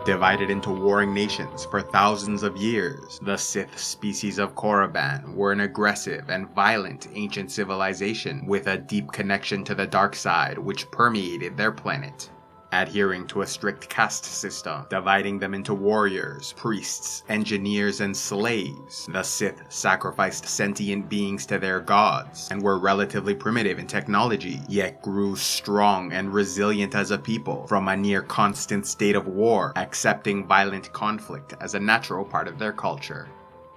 Divided into warring nations for thousands of years, the Sith species of Korriban were an aggressive and violent ancient civilization with a deep connection to the dark side which permeated their planet. Adhering to a strict caste system, dividing them into warriors, priests, engineers, and slaves, the Sith sacrificed sentient beings to their gods, and were relatively primitive in technology, yet grew strong and resilient as a people from a near constant state of war, accepting violent conflict as a natural part of their culture.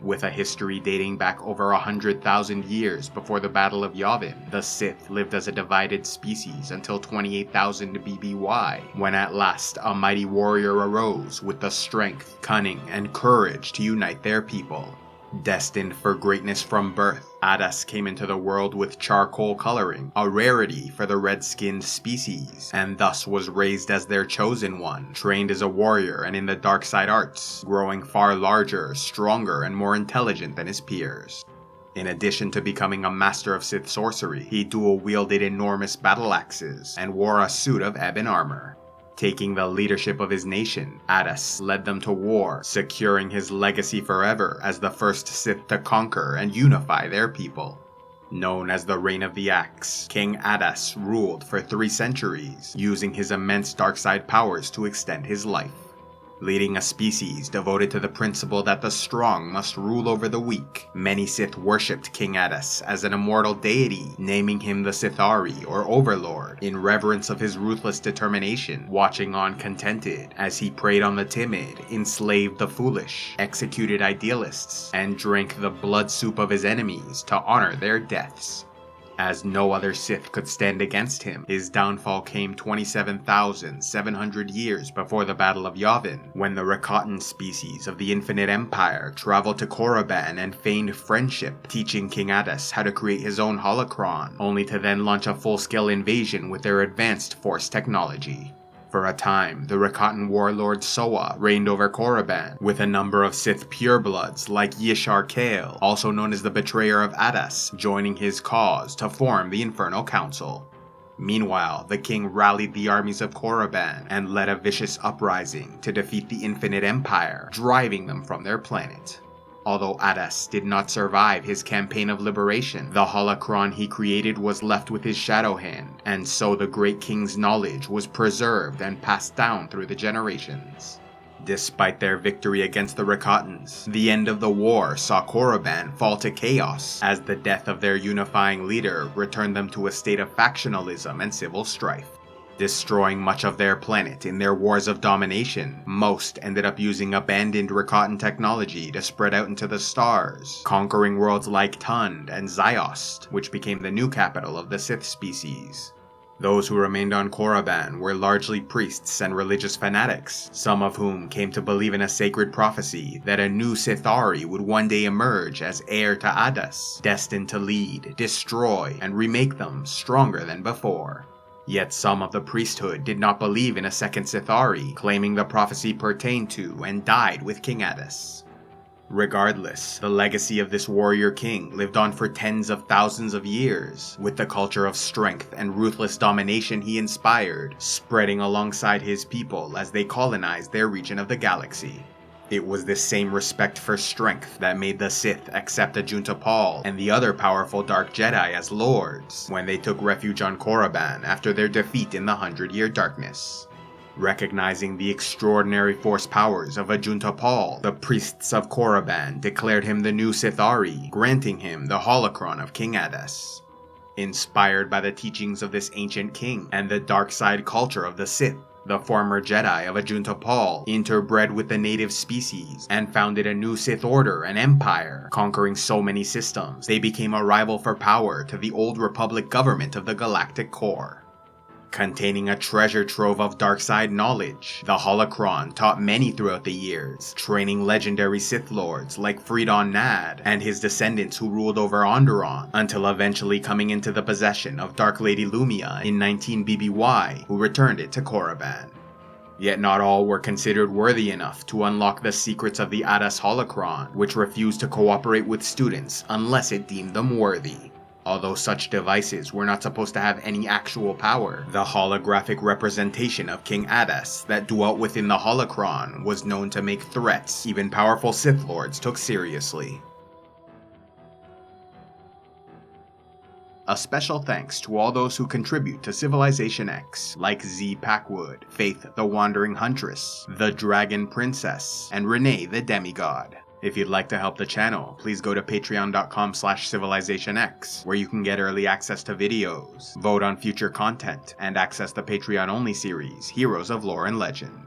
With a history dating back over 100,000 years before the Battle of Yavin, the Sith lived as a divided species until 28,000 BBY, when at last a mighty warrior arose with the strength, cunning, and courage to unite their people. Destined for greatness from birth, Adas came into the world with charcoal coloring, a rarity for the red-skinned species, and thus was raised as their chosen one, trained as a warrior and in the dark side arts, growing far larger, stronger, and more intelligent than his peers. In addition to becoming a master of Sith sorcery, he dual-wielded enormous battle axes and wore a suit of ebon armor. Taking the leadership of his nation, Adas led them to war, securing his legacy forever as the first Sith to conquer and unify their people. Known as the Reign of the Axe, King Adas ruled for 3 centuries, using his immense darkside powers to extend his life. Leading a species devoted to the principle that the strong must rule over the weak, many Sith worshipped King Adas as an immortal deity, naming him the Sith'ari, or Overlord, in reverence of his ruthless determination, watching on contented as he preyed on the timid, enslaved the foolish, executed idealists, and drank the blood soup of his enemies to honor their deaths. As no other Sith could stand against him, his downfall came 27,700 years before the Battle of Yavin, when the Rakatan species of the Infinite Empire traveled to Korriban and feigned friendship, teaching King Adas how to create his own holocron, only to then launch a full-scale invasion with their advanced Force technology. For a time, the Rakatan warlord Soa reigned over Korriban, with a number of Sith purebloods like Yishar Kale, also known as the Betrayer of Adas, joining his cause to form the Infernal Council. Meanwhile, the king rallied the armies of Korriban and led a vicious uprising to defeat the Infinite Empire, driving them from their planet. Although Adas did not survive his campaign of liberation, the holocron he created was left with his shadow hand, and so the great king's knowledge was preserved and passed down through the generations. Despite their victory against the Rakatans, the end of the war saw Korriban fall to chaos, as the death of their unifying leader returned them to a state of factionalism and civil strife. Destroying much of their planet in their wars of domination, most ended up using abandoned Rakatan technology to spread out into the stars, conquering worlds like Tund and Ziost, which became the new capital of the Sith species. Those who remained on Korriban were largely priests and religious fanatics, some of whom came to believe in a sacred prophecy that a new Sith'ari would one day emerge as heir to Adas, destined to lead, destroy, and remake them stronger than before. Yet some of the priesthood did not believe in a second Sith'ari, claiming the prophecy pertained to and died with King Adas. Regardless, the legacy of this warrior king lived on for tens of thousands of years, with the culture of strength and ruthless domination he inspired, spreading alongside his people as they colonized their region of the galaxy. It was this same respect for strength that made the Sith accept Ajunta Pall and the other powerful Dark Jedi as lords when they took refuge on Korriban after their defeat in the 100-Year Darkness. Recognizing the extraordinary force powers of Ajunta Pall, the priests of Korriban declared him the new Sith'ari, granting him the holocron of King Adas. Inspired by the teachings of this ancient king and the dark side culture of the Sith, the former Jedi of Ajunta Pall interbred with the native species and founded a new Sith Order and Empire, conquering so many systems they became a rival for power to the Old Republic government of the Galactic Core. Containing a treasure trove of darkside knowledge, the holocron taught many throughout the years, training legendary Sith Lords like Freedon Nad and his descendants who ruled over Onderon, until eventually coming into the possession of Dark Lady Lumia in 19 BBY, who returned it to Korriban. Yet not all were considered worthy enough to unlock the secrets of the Adas holocron, which refused to cooperate with students unless it deemed them worthy. Although such devices were not supposed to have any actual power, the holographic representation of King Adas that dwelt within the holocron was known to make threats even powerful Sith Lords took seriously. A special thanks to all those who contribute to Civilization X, like Z Packwood, Faith the Wandering Huntress, The Dragon Princess, and Renee the Demigod. If you'd like to help the channel, please go to patreon.com/civilizationx, where you can get early access to videos, vote on future content, and access the Patreon-only series, Heroes of Lore and Legend.